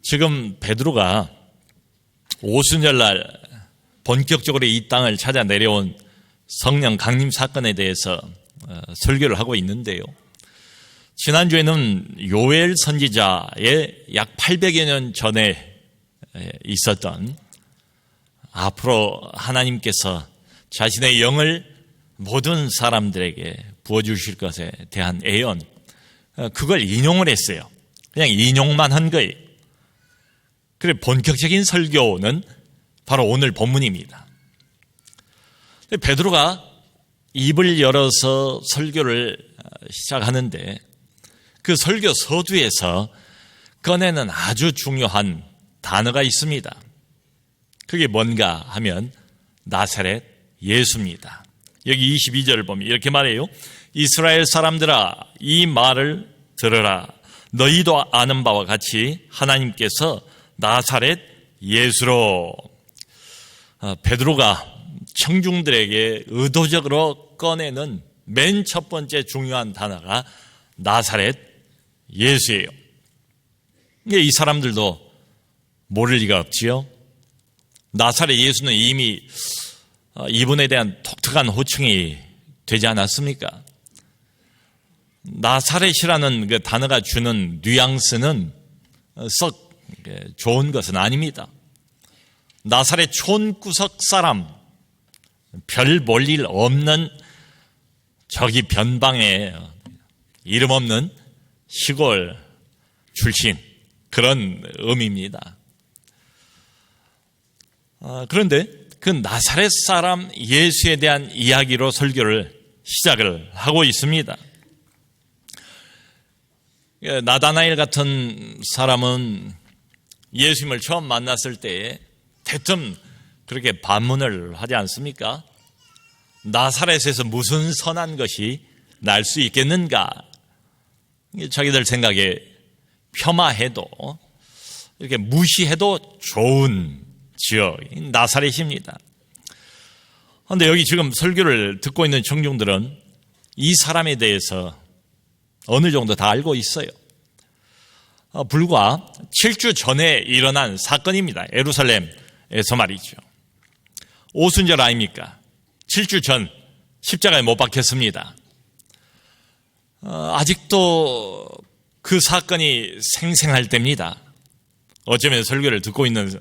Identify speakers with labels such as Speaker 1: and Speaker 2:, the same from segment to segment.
Speaker 1: 지금 베드로가 오순절날 본격적으로 이 땅을 찾아 내려온 성령 강림 사건에 대해서 설교를 하고 있는데요. 지난주에는 요엘 선지자의 약 800여 년 전에 있었던 앞으로 하나님께서 자신의 영을 모든 사람들에게 부어주실 것에 대한 예언, 그걸 인용을 했어요. 그냥 인용만 한 거예요. 그래 본격적인 설교는 바로 오늘 본문입니다. 베드로가 입을 열어서 설교를 시작하는데 그 설교 서두에서 꺼내는 아주 중요한 단어가 있습니다. 그게 뭔가 하면 나사렛 예수입니다. 여기 22절을 보면 이렇게 말해요. 이스라엘 사람들아, 이 말을 들으라. 너희도 아는 바와 같이 하나님께서 나사렛 예수로. 베드로가 청중들에게 의도적으로 꺼내는 맨 첫 번째 중요한 단어가 나사렛 예수예요. 이 사람들도 모를 리가 없지요. 나사렛 예수는 이미 이분에 대한 독특한 호칭이 되지 않았습니까? 나사렛이라는 그 단어가 주는 뉘앙스는 썩 좋은 것은 아닙니다. 나사렛 촌구석 사람, 별 볼 일 없는 저기 변방에 이름 없는 시골 출신, 그런 의미입니다. 그런데 그 나사렛 사람 예수에 대한 이야기로 설교를 시작을 하고 있습니다. 나다나엘 같은 사람은 예수님을 처음 만났을 때에 대뜸 그렇게 반문을 하지 않습니까? 나사렛에서 무슨 선한 것이 날 수 있겠는가? 자기들 생각에 폄하해도 이렇게 무시해도 좋은 지역 나사렛입니다. 그런데 여기 지금 설교를 듣고 있는 청중들은 이 사람에 대해서 어느 정도 다 알고 있어요. 불과 7주 전에 일어난 사건입니다. 예루살렘에서 말이죠. 오순절 아닙니까? 7주 전 십자가에 못 박혔습니다. 아직도 그 사건이 생생할 때입니다. 어쩌면 설교를 듣고 있는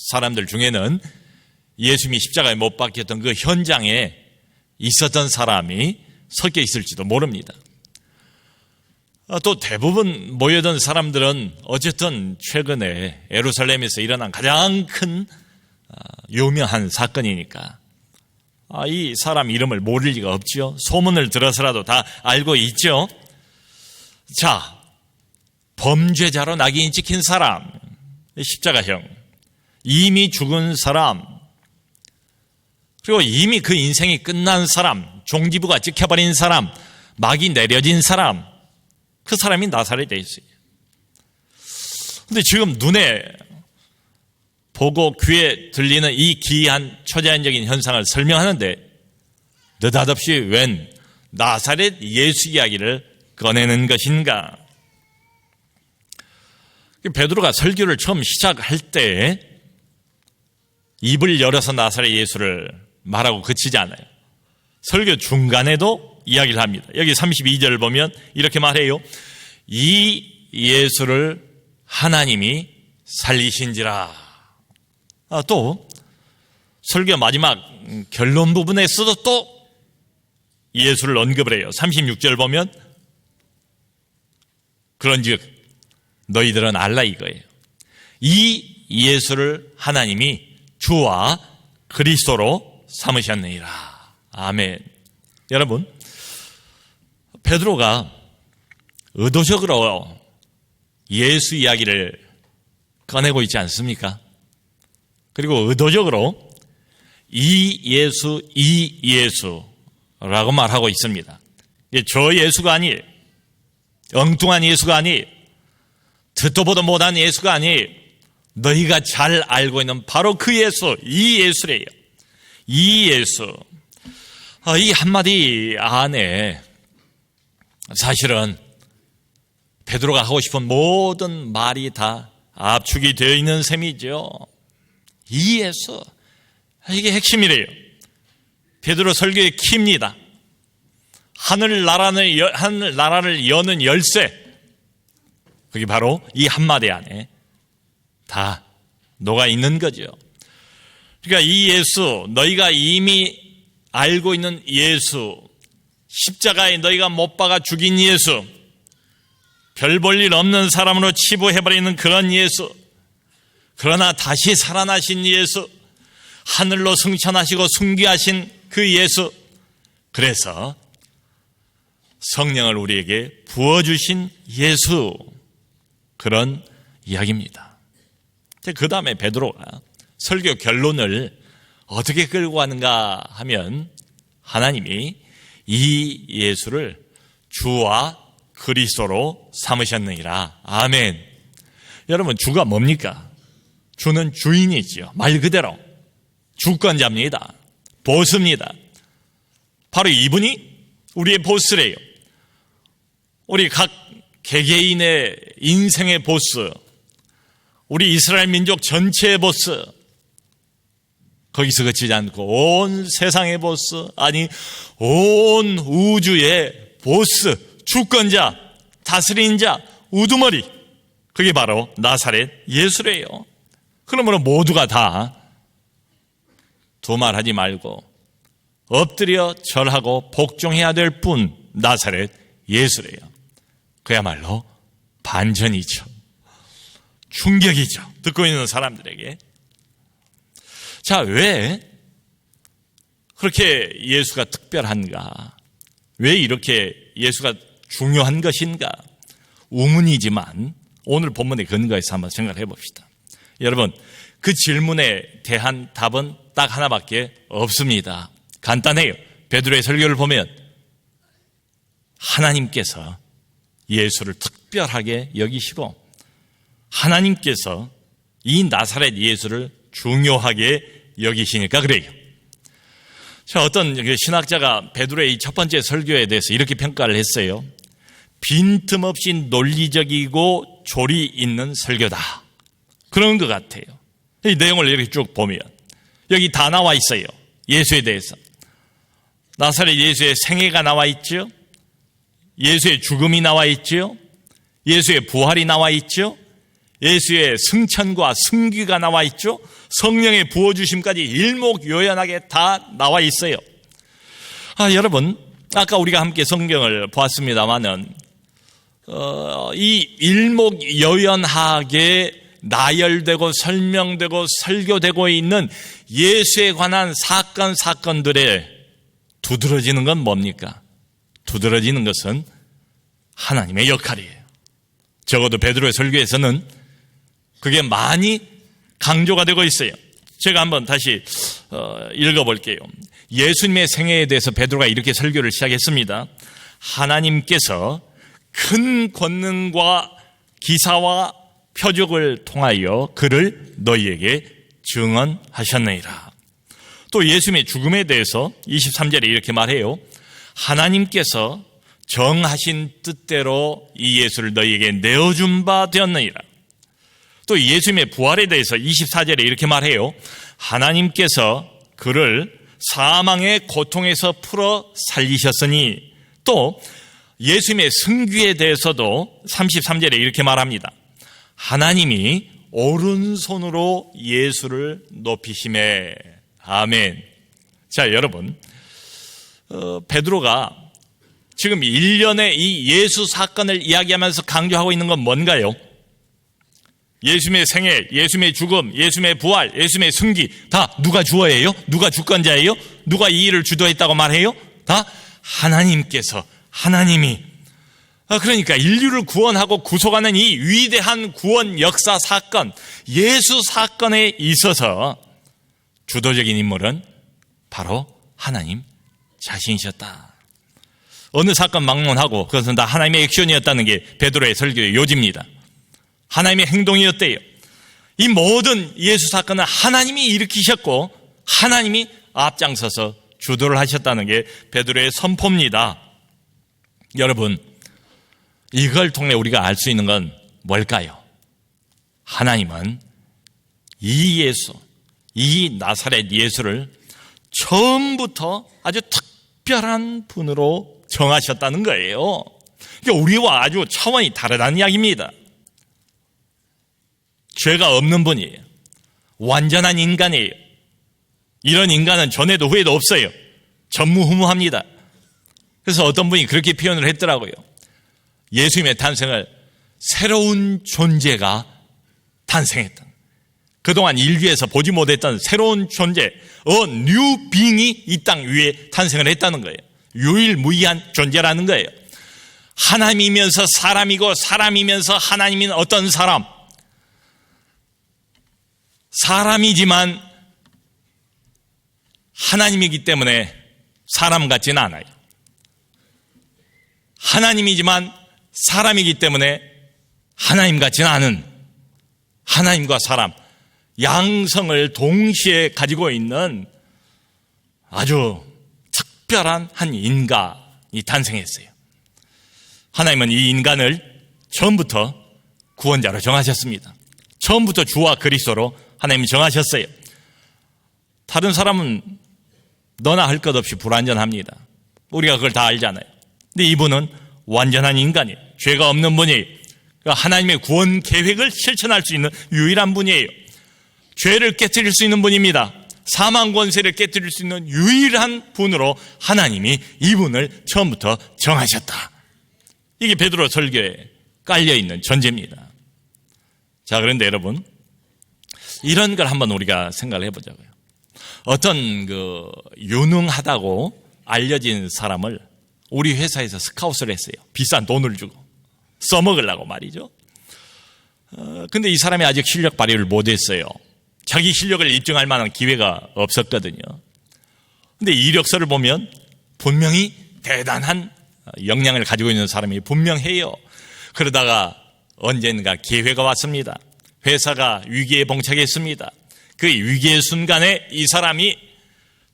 Speaker 1: 사람들 중에는 예수님이 십자가에 못 박혔던 그 현장에 있었던 사람이 섞여 있을지도 모릅니다. 또 대부분 모여든 사람들은 어쨌든 최근에 예루살렘에서 일어난 가장 큰 유명한 사건이니까 이 사람 이름을 모를 리가 없죠. 소문을 들어서라도 다 알고 있죠. 자, 범죄자로 낙인이 찍힌 사람, 십자가형, 이미 죽은 사람, 그리고 이미 그 인생이 끝난 사람, 종지부가 찍혀버린 사람, 막이 내려진 사람, 그 사람이 나사렛에 있어요. 그런데 지금 눈에 보고 귀에 들리는 이 기이한 초자연적인 현상을 설명하는데 느닷없이 웬 나사렛 예수 이야기를 꺼내는 것인가? 베드로가 설교를 처음 시작할 때 입을 열어서 나사렛 예수를 말하고 그치지 않아요. 설교 중간에도 이야기를 합니다. 여기 32절을 보면 이렇게 말해요. 이 예수를 하나님이 살리신지라. 또 설교 마지막 결론 부분에서도 또 예수를 언급을 해요. 36절 보면 그런즉 너희들은 알라 이거예요. 이 예수를 하나님이 주와 그리스도로 삼으셨느니라. 아멘. 여러분, 베드로가 의도적으로 예수 이야기를 꺼내고 있지 않습니까? 그리고 의도적으로 이 예수라고 말하고 있습니다. 저 예수가 아니에요. 엉뚱한 예수가 아니에요. 듣도 보도 못한 예수가 아니에요. 너희가 잘 알고 있는 바로 그 예수, 이 예수래요. 이 예수. 이 한마디 안에 사실은 베드로가 하고 싶은 모든 말이 다 압축이 되어 있는 셈이죠. 이 예수, 이게 핵심이래요. 베드로 설교의 키입니다. 하늘나라를 여는 열쇠, 그게 바로 이 한마디 안에 다 녹아 있는 거죠. 그러니까 이 예수, 너희가 이미 알고 있는 예수, 십자가에 너희가 못 박아 죽인 예수, 별 볼 일 없는 사람으로 치부해버리는 그런 예수, 그러나 다시 살아나신 예수, 하늘로 승천하시고 승귀하신 그 예수, 그래서 성령을 우리에게 부어주신 예수, 그런 이야기입니다. 그 다음에 베드로가 설교 결론을 어떻게 끌고 가는가 하면 하나님이 이 예수를 주와 그리스도로 삼으셨느니라. 아멘. 여러분, 주가 뭡니까? 주는 주인이지요. 말 그대로 주권자입니다. 보스입니다. 바로 이분이 우리의 보스래요. 우리 각 개개인의 인생의 보스, 우리 이스라엘 민족 전체의 보스, 거기서 그치지 않고 온 세상의 보스, 아니 온 우주의 보스, 주권자, 다스리는 자, 우두머리, 그게 바로 나사렛 예수래요. 그러므로 모두가 다 두말하지 말고 엎드려 절하고 복종해야 될 뿐 나사렛 예수래요. 그야말로 반전이죠. 충격이죠. 듣고 있는 사람들에게. 자, 왜 그렇게 예수가 특별한가? 왜 이렇게 예수가 중요한 것인가? 우문이지만 오늘 본문의 근거에서 한번 생각해 봅시다. 여러분, 그 질문에 대한 답은 딱 하나밖에 없습니다. 간단해요. 베드로의 설교를 보면 하나님께서 예수를 특별하게 여기시고 하나님께서 이 나사렛 예수를 중요하게 여기시니까 그래요. 자, 어떤 신학자가 베드로의 첫 번째 설교에 대해서 이렇게 평가를 했어요. 빈틈없이 논리적이고 조리 있는 설교다. 그런 것 같아요. 이 내용을 이렇게 쭉 보면 여기 다 나와 있어요. 예수에 대해서. 나사렛 예수의 생애가 나와 있죠. 예수의 죽음이 나와 있죠. 예수의 부활이 나와 있죠. 예수의 승천과 승귀가 나와 있죠. 성령의 부어주심까지 일목요연하게 다 나와 있어요. 여러분, 아까 우리가 함께 성경을 보았습니다마는 이 일목요연하게 나열되고 설명되고 설교되고 있는 예수에 관한 사건들에 두드러지는 건 뭡니까? 두드러지는 것은 하나님의 역할이에요. 적어도 베드로의 설교에서는 그게 많이 강조가 되고 있어요. 제가 한번 다시 읽어볼게요. 예수님의 생애에 대해서 베드로가 이렇게 설교를 시작했습니다. 하나님께서 큰 권능과 기사와 표적을 통하여 그를 너희에게 증언하셨느니라. 또 예수님의 죽음에 대해서 23절에 이렇게 말해요. 하나님께서 정하신 뜻대로 이 예수를 너희에게 내어준 바 되었느니라. 또 예수님의 부활에 대해서 24절에 이렇게 말해요. 하나님께서 그를 사망의 고통에서 풀어 살리셨으니. 또 예수님의 승귀에 대해서도 33절에 이렇게 말합니다. 하나님이 오른손으로 예수를 높이심에. 아멘. 자, 여러분, 베드로가 지금 일련의 이 예수 사건을 이야기하면서 강조하고 있는 건 뭔가요? 예수님의 생애, 예수님의 죽음, 예수님의 부활, 예수님의 승기 다 누가 주어예요? 누가 주권자예요? 누가 이 일을 주도했다고 말해요? 다 하나님께서, 하나님이. 그러니까 인류를 구원하고 구속하는 이 위대한 구원 역사 사건, 예수 사건에 있어서 주도적인 인물은 바로 하나님 자신이셨다. 어느 사건 막론하고 그것은 다 하나님의 액션이었다는 게 베드로의 설교의 요지입니다. 하나님의 행동이었대요. 이 모든 예수 사건은 하나님이 일으키셨고 하나님이 앞장서서 주도를 하셨다는 게 베드로의 선포입니다. 여러분, 이걸 통해 우리가 알 수 있는 건 뭘까요? 하나님은 이 예수, 이 나사렛 예수를 처음부터 아주 특별한 분으로 정하셨다는 거예요. 그러니까 우리와 아주 차원이 다르다는 이야기입니다. 죄가 없는 분이에요. 완전한 인간이에요. 이런 인간은 전에도 후에도 없어요. 전무후무합니다. 그래서 어떤 분이 그렇게 표현을 했더라고요. 예수님의 탄생을 새로운 존재가 탄생했다. 그동안 인류에서 보지 못했던 새로운 존재, new being이 이 땅 위에 탄생을 했다는 거예요. 유일무이한 존재라는 거예요. 하나님이면서 사람이고 사람이면서 하나님인 어떤 사람, 사람이지만 하나님이기 때문에 사람 같지는 않아요. 하나님이지만 사람이기 때문에 하나님 같지는 않은, 하나님과 사람, 양성을 동시에 가지고 있는 아주 특별한 한 인간이 탄생했어요. 하나님은 이 인간을 처음부터 구원자로 정하셨습니다. 처음부터 주와 그리스도로 하나님이 정하셨어요. 다른 사람은 너나 할 것 없이 불완전합니다. 우리가 그걸 다 알잖아요. 근데 이분은 완전한 인간이에요. 죄가 없는 분이에요. 하나님의 구원 계획을 실천할 수 있는 유일한 분이에요. 죄를 깨뜨릴 수 있는 분입니다. 사망 권세를 깨뜨릴 수 있는 유일한 분으로 하나님이 이분을 처음부터 정하셨다. 이게 베드로 설교에 깔려있는 전제입니다. 자, 그런데 여러분, 이런 걸 한번 우리가 생각을 해보자고요. 어떤 유능하다고 알려진 사람을 우리 회사에서 스카웃을 했어요. 비싼 돈을 주고 써먹으려고 말이죠. 근데 이 사람이 아직 실력 발휘를 못했어요. 자기 실력을 입증할 만한 기회가 없었거든요. 근데 이력서를 보면 분명히 대단한 역량을 가지고 있는 사람이 분명해요. 그러다가 언젠가 기회가 왔습니다. 회사가 위기에 봉착했습니다. 그 위기의 순간에 이 사람이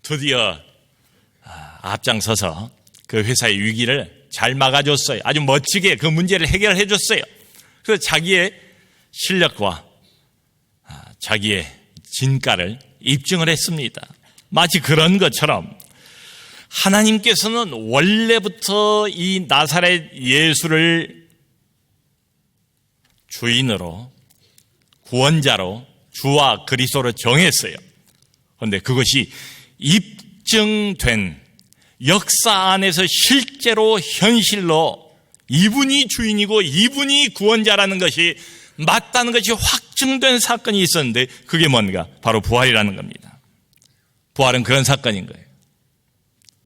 Speaker 1: 드디어 앞장서서 그 회사의 위기를 잘 막아줬어요. 아주 멋지게 그 문제를 해결해 줬어요. 그래서 자기의 실력과 자기의 진가를 입증을 했습니다. 마치 그런 것처럼 하나님께서는 원래부터 이 나사렛 예수를 주인으로, 구원자로, 주와 그리스도로 정했어요. 그런데 그것이 입증된, 역사 안에서 실제로 현실로 이분이 주인이고 이분이 구원자라는 것이 맞다는 것이 확증된 사건이 있었는데, 그게 뭔가? 바로 부활이라는 겁니다. 부활은 그런 사건인 거예요.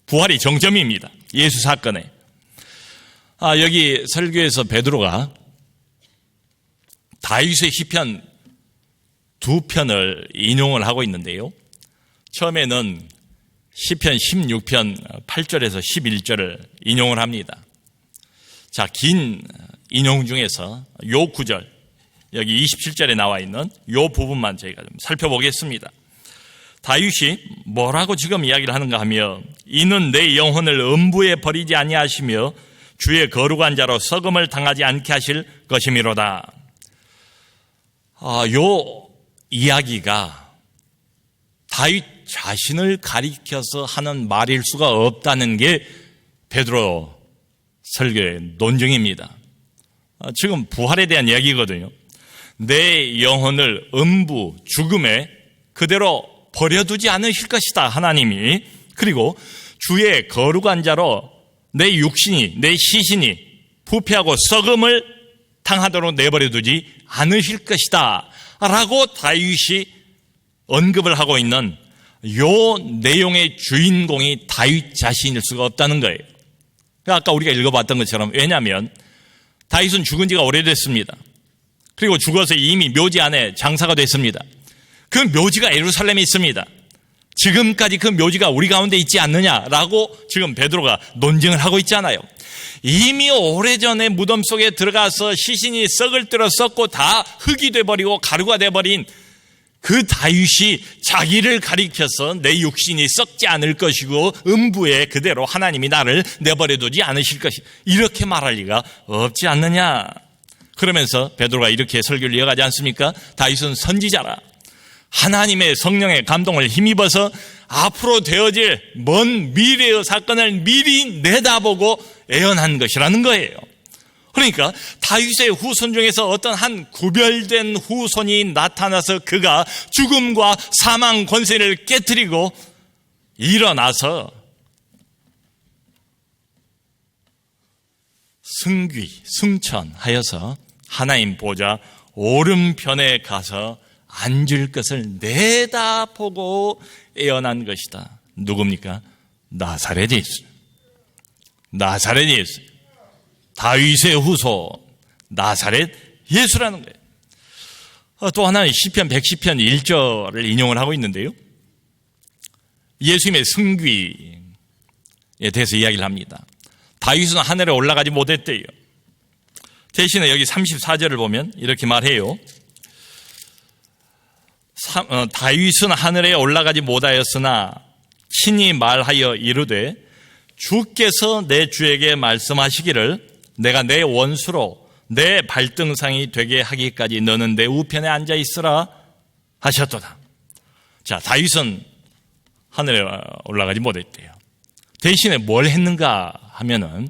Speaker 1: 부활이 정점입니다. 예수 사건에. 여기 설교에서 베드로가 다윗의 시편 2편을 인용을 하고 있는데요. 처음에는 시편 16편 8절에서 11절을 인용을 합니다. 자, 긴 인용 중에서 요 구절, 여기 27절에 나와 있는 요 부분만 저희가 좀 살펴보겠습니다. 다윗이 뭐라고 지금 이야기를 하는가 하며, 이는 내 영혼을 음부에 버리지 아니하시며 주의 거룩한 자로 썩음을 당하지 않게 하실 것이미로다. 요 이야기가 다윗 자신을 가리켜서 하는 말일 수가 없다는 게 베드로 설교의 논증입니다. 지금 부활에 대한 이야기거든요. 내 영혼을 음부, 죽음에 그대로 버려두지 않으실 것이다, 하나님이. 그리고 주의 거룩한 자로 내 육신이, 내 시신이 부패하고 썩음을 당하도록 내버려두지 않으실 것이다 라고 다윗이 언급을 하고 있는 요 내용의 주인공이 다윗 자신일 수가 없다는 거예요. 아까 우리가 읽어봤던 것처럼, 왜냐하면 다윗은 죽은 지가 오래됐습니다. 그리고 죽어서 이미 묘지 안에 장사가 됐습니다. 그 묘지가 예루살렘에 있습니다. 지금까지 그 묘지가 우리 가운데 있지 않느냐라고 지금 베드로가 논증을 하고 있잖아요. 이미 오래전에 무덤 속에 들어가서 시신이 썩을 들어 썩고 다 흙이 돼버리고 가루가 돼버린 그 다윗이 자기를 가리켜서 내 육신이 썩지 않을 것이고 음부에 그대로 하나님이 나를 내버려두지 않으실 것이, 이렇게 말할 리가 없지 않느냐. 그러면서 베드로가 이렇게 설교를 이어가지 않습니까? 다윗은 선지자라. 하나님의 성령의 감동을 힘입어서 앞으로 되어질 먼 미래의 사건을 미리 내다보고 예언한 것이라는 거예요. 그러니까 다윗의 후손 중에서 어떤 한 구별된 후손이 나타나서 그가 죽음과 사망 권세를 깨뜨리고 일어나서 승천하여서 하나님 보좌 오른편에 가서 앉을 것을 내다보고 예언한 것이다. 누굽니까? 나사렛 예수. 나사렛 예수. 다윗의 후손 나사렛 예수라는 거예요. 또 하나는 시편 110편 1절을 인용을 하고 있는데요. 예수님의 승귀에 대해서 이야기를 합니다. 다윗은 하늘에 올라가지 못했대요. 대신에 여기 34절을 보면 이렇게 말해요. 다윗은 하늘에 올라가지 못하였으나 친히 말하여 이르되 주께서 내 주에게 말씀하시기를 내가 내 원수로 내 발등상이 되게 하기까지 너는 내 우편에 앉아 있으라 하셨도다. 자, 다윗은 하늘에 올라가지 못했대요. 대신에 뭘 했는가 하면은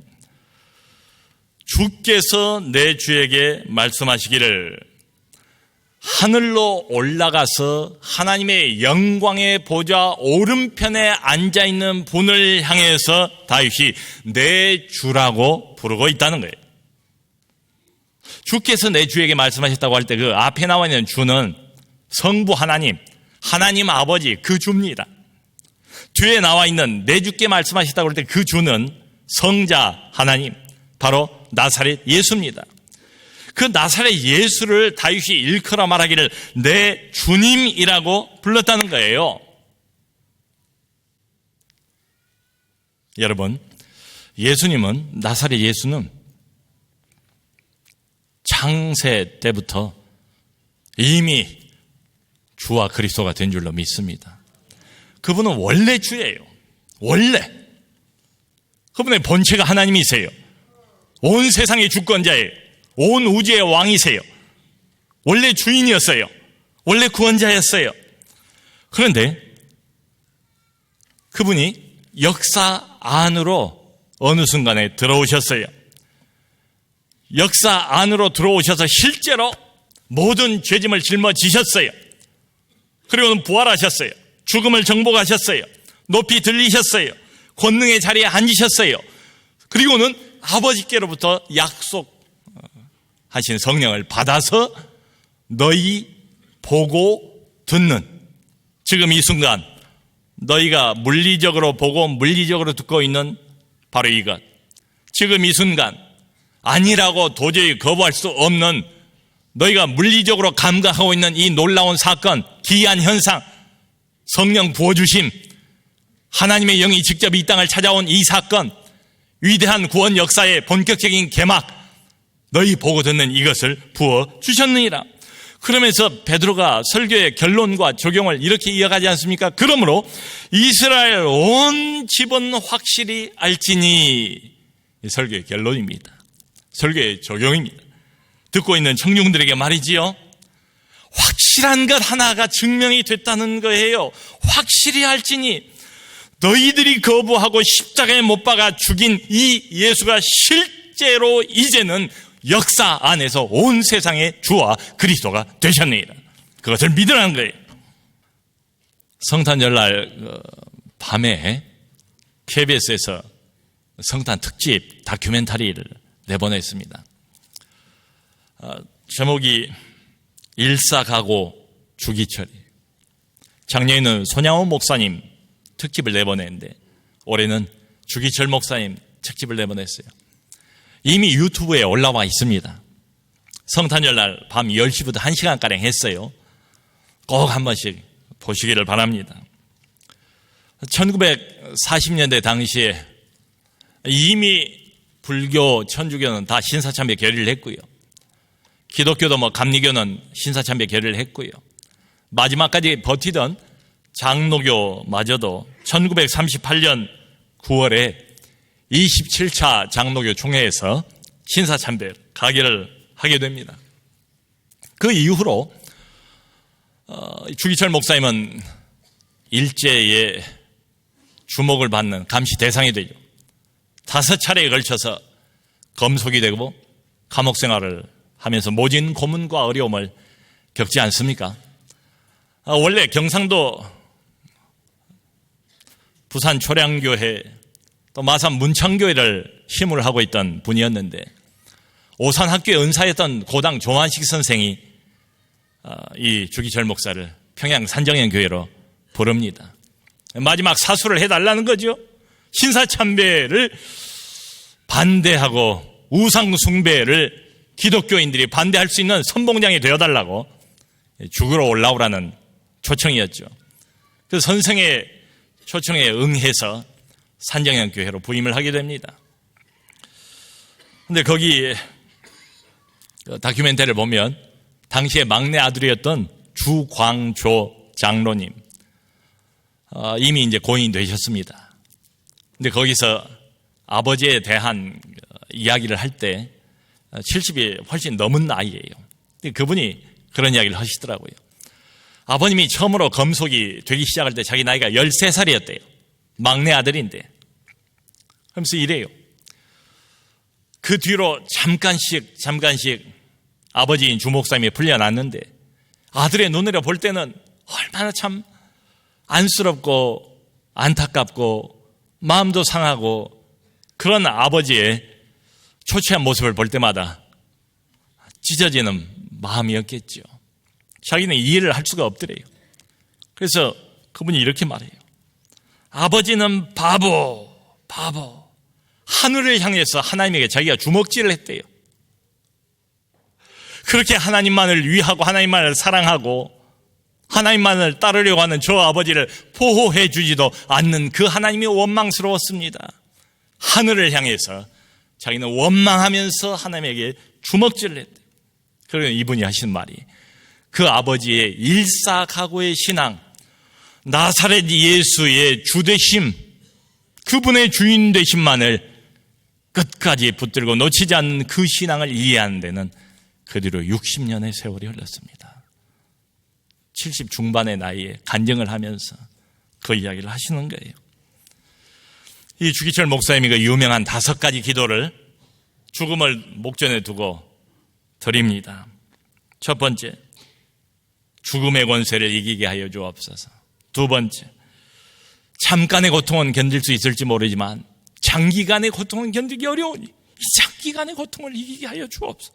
Speaker 1: 주께서 내 주에게 말씀하시기를 하늘로 올라가서 하나님의 영광의 보좌 오른편에 앉아있는 분을 향해서 다윗이 내 주라고 부르고 있다는 거예요. 주께서 내 주에게 말씀하셨다고 할 때 그 앞에 나와 있는 주는 성부 하나님, 하나님 아버지 그 주입니다. 뒤에 나와 있는 내 주께 말씀하셨다고 할 때 그 주는 성자 하나님, 바로 나사렛 예수입니다. 그 나사렛 예수를 다윗이 일컬어 말하기를 내 주님이라고 불렀다는 거예요. 여러분, 예수님은, 나사렛 예수는 창세 때부터 이미 주와 그리스도가 된 줄로 믿습니다. 그분은 원래 주예요. 원래. 그분의 본체가 하나님이세요. 온 세상의 주권자예요. 온 우주의 왕이세요. 원래 주인이었어요. 원래 구원자였어요. 그런데 그분이 역사 안으로 어느 순간에 들어오셨어요. 역사 안으로 들어오셔서 실제로 모든 죄짐을 짊어지셨어요. 그리고는 부활하셨어요. 죽음을 정복하셨어요. 높이 들리셨어요. 권능의 자리에 앉으셨어요. 그리고는 아버지께로부터 약속하신 성령을 받아서 너희 보고 듣는, 지금 이 순간 너희가 물리적으로 보고 물리적으로 듣고 있는 바로 이것, 지금 이 순간 아니라고 도저히 거부할 수 없는, 너희가 물리적으로 감각하고 있는 이 놀라운 사건, 기이한 현상, 성령 부어주심, 하나님의 영이 직접 이 땅을 찾아온 이 사건, 위대한 구원 역사의 본격적인 개막, 너희 보고 듣는 이것을 부어주셨느니라. 그러면서 베드로가 설교의 결론과 적용을 이렇게 이어가지 않습니까? 그러므로 이스라엘 온 집은 확실히 알지니, 이 설교의 결론입니다. 설교의 적용입니다. 듣고 있는 청중들에게 말이지요, 확실한 것 하나가 증명이 됐다는 거예요. 확실히 알지니 너희들이 거부하고 십자가에 못 박아 죽인 이 예수가 실제로 이제는 역사 안에서 온 세상의 주와 그리스도가 되셨느니라. 그것을 믿으라는 거예요. 성탄절날 밤에 KBS에서 성탄 특집 다큐멘터리를 내보냈습니다. 제목이 일사가고 주기철이. 작년에는 손양호 목사님 특집을 내보냈는데 올해는 주기철 목사님 특집을 내보냈어요. 이미 유튜브에 올라와 있습니다. 성탄절날 밤 10시부터 1시간가량 했어요. 꼭 한 번씩 보시기를 바랍니다. 1940년대 당시에 이미 불교, 천주교는 다 신사참배 결의를 했고요. 기독교도 감리교는 신사참배 결의를 했고요. 마지막까지 버티던 장로교마저도 1938년 9월에 27차 장로교 총회에서 신사참배 가결을 하게 됩니다. 그 이후로 주기철 목사님은 일제에 주목을 받는 감시 대상이 되죠. 5차례에 걸쳐서 검속이 되고 감옥 생활을 하면서 모진 고문과 어려움을 겪지 않습니까? 원래 경상도 부산 초량교회 또 마산 문창교회를 힘을 하고 있던 분이었는데 오산학교의 은사였던 고당 조만식 선생이 이 주기철 목사를 평양 산정연교회로 부릅니다. 마지막 사수를 해달라는 거죠. 신사참배를 반대하고 우상숭배를 기독교인들이 반대할 수 있는 선봉장이 되어달라고 죽으러 올라오라는 초청이었죠. 그래서 선생의 초청에 응해서 산정연교회로 부임을 하게 됩니다. 그런데 거기 다큐멘터리를 보면 당시에 막내 아들이었던 주광조 장로님 이미 이제 고인이 되셨습니다. 근데 거기서 아버지에 대한 이야기를 할 때 70이 훨씬 넘은 나이예요. 근데 그분이 그런 이야기를 하시더라고요. 아버님이 처음으로 검속이 되기 시작할 때 자기 나이가 13살이었대요. 막내 아들인데. 그러면서 이래요. 그 뒤로 잠깐씩 아버지인 주목사님이 풀려났는데 아들의 눈으로 볼 때는 얼마나 참 안쓰럽고 안타깝고 마음도 상하고 그런 아버지의 초췌한 모습을 볼 때마다 찢어지는 마음이었겠죠. 자기는 이해를 할 수가 없더래요. 그래서 그분이 이렇게 말해요. 아버지는 바보. 하늘을 향해서 하나님에게 자기가 주먹질을 했대요. 그렇게 하나님만을 위하고 하나님만을 사랑하고 하나님만을 따르려고 하는 저 아버지를 보호해 주지도 않는 그 하나님이 원망스러웠습니다. 하늘을 향해서 자기는 원망하면서 하나님에게 주먹질을 했대요. 그러면 이분이 하신 말이 그 아버지의 일사각오의 신앙, 나사렛 예수의 주되심, 그분의 주인 되심만을 끝까지 붙들고 놓치지 않는 그 신앙을 이해하는 데는 그 뒤로 60년의 세월이 흘렀습니다. 70 중반의 나이에 간증을 하면서 그 이야기를 하시는 거예요. 이 주기철 목사님이 그 유명한 5가지 기도를 죽음을 목전에 두고 드립니다. 첫 번째, 죽음의 권세를 이기게 하여 주옵소서. 두 번째, 잠깐의 고통은 견딜 수 있을지 모르지만 장기간의 고통은 견디기 어려우니 이 장기간의 고통을 이기게 하여 주옵소서.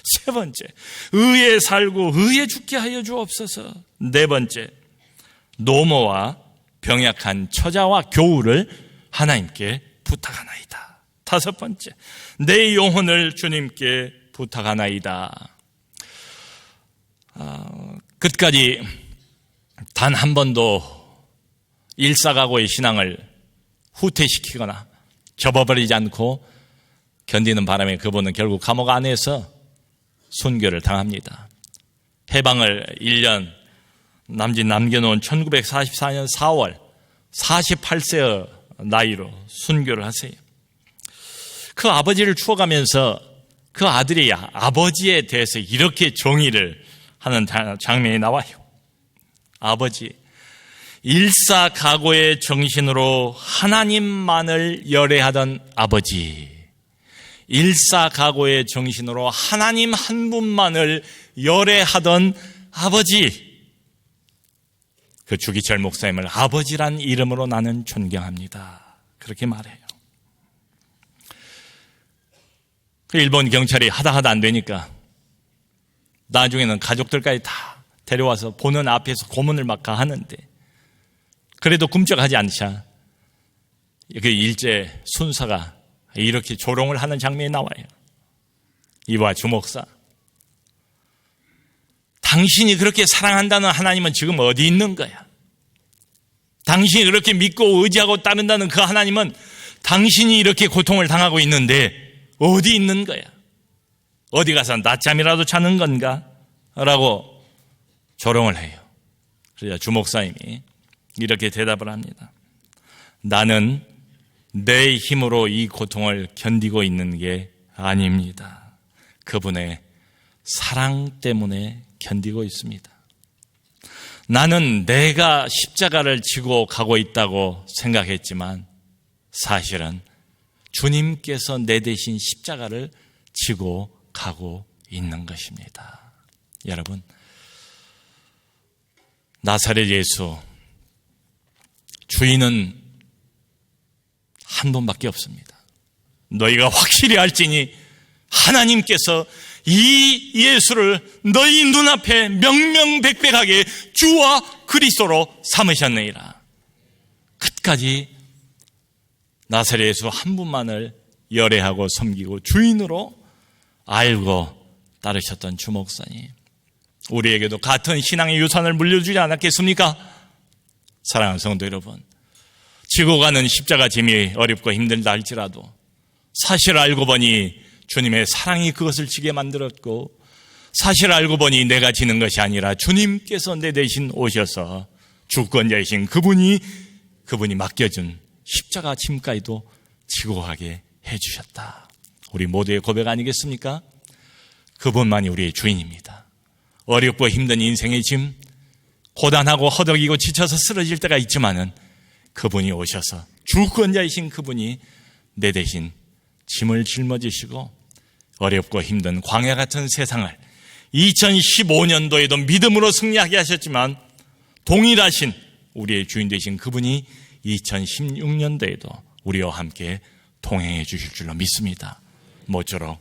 Speaker 1: 세 번째, 의에 살고 의에 죽게 하여 주옵소서. 네 번째, 노모와 병약한 처자와 교우를 하나님께 부탁하나이다. 다섯 번째, 내 영혼을 주님께 부탁하나이다. 끝까지 단 한 번도 일사각오의 신앙을 후퇴시키거나 접어버리지 않고 견디는 바람에 그분은 결국 감옥 안에서 순교를 당합니다. 해방을 1년 남겨놓은 1944년 4월 48세의 나이로 순교를 하세요. 그 아버지를 추억하면서 그 아들이 아버지에 대해서 이렇게 정의를 하는 장면이 나와요. 아버지, 일사각오의 정신으로 하나님만을 열애하던 아버지, 일사각오의 정신으로 하나님 한 분만을 열애하던 아버지, 그 주기철 목사님을 아버지란 이름으로 나는 존경합니다. 그렇게 말해요. 그 일본 경찰이 하다 안 되니까 나중에는 가족들까지 다 데려와서 보는 앞에서 고문을 막 가하는데 그래도 꿈쩍하지 않자 그 일제 순사가 이렇게 조롱을 하는 장면이 나와요. 이봐 주목사, 당신이 그렇게 사랑한다는 하나님은 지금 어디 있는 거야? 당신이 그렇게 믿고 의지하고 따른다는 그 하나님은 당신이 이렇게 고통을 당하고 있는데 어디 있는 거야? 어디 가서 낮잠이라도 자는 건가? 라고 조롱을 해요. 그래야 주목사님이 이렇게 대답을 합니다. 나는 내 힘으로 이 고통을 견디고 있는 게 아닙니다. 그분의 사랑 때문에 견디고 있습니다. 나는 내가 십자가를 지고 가고 있다고 생각했지만 사실은 주님께서 내 대신 십자가를 지고 가고 있는 것입니다. 여러분, 나사렛 예수, 주인은 한 분밖에 없습니다. 너희가 확실히 알지니 하나님께서 이 예수를 너희 눈앞에 명명백백하게 주와 그리스도로 삼으셨느니라. 끝까지 나사렛 예수 한 분만을 열애하고 섬기고 주인으로 알고 따르셨던 주목사님, 우리에게도 같은 신앙의 유산을 물려주지 않았겠습니까? 사랑하는 성도 여러분, 지고 가는 십자가 짐이 어렵고 힘들다 할지라도 사실 알고 보니 주님의 사랑이 그것을 지게 만들었고, 사실 알고 보니 내가 지는 것이 아니라 주님께서 내 대신 오셔서 주권자이신 그분이 맡겨준 십자가 짐까지도 지고 가게 해주셨다. 우리 모두의 고백 아니겠습니까? 그분만이 우리의 주인입니다. 어렵고 힘든 인생의 짐, 고단하고 허덕이고 지쳐서 쓰러질 때가 있지만은 그분이 오셔서 주권자이신 그분이 내 대신 짐을 짊어지시고 어렵고 힘든 광야 같은 세상을 2015년도에도 믿음으로 승리하게 하셨지만 동일하신 우리의 주인 되신 그분이 2016년도에도 우리와 함께 동행해 주실 줄로 믿습니다. 모쪼록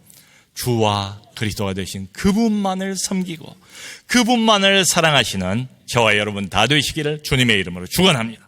Speaker 1: 주와 그리스도가 되신 그분만을 섬기고 그분만을 사랑하시는 저와 여러분 다 되시기를 주님의 이름으로 축원합니다.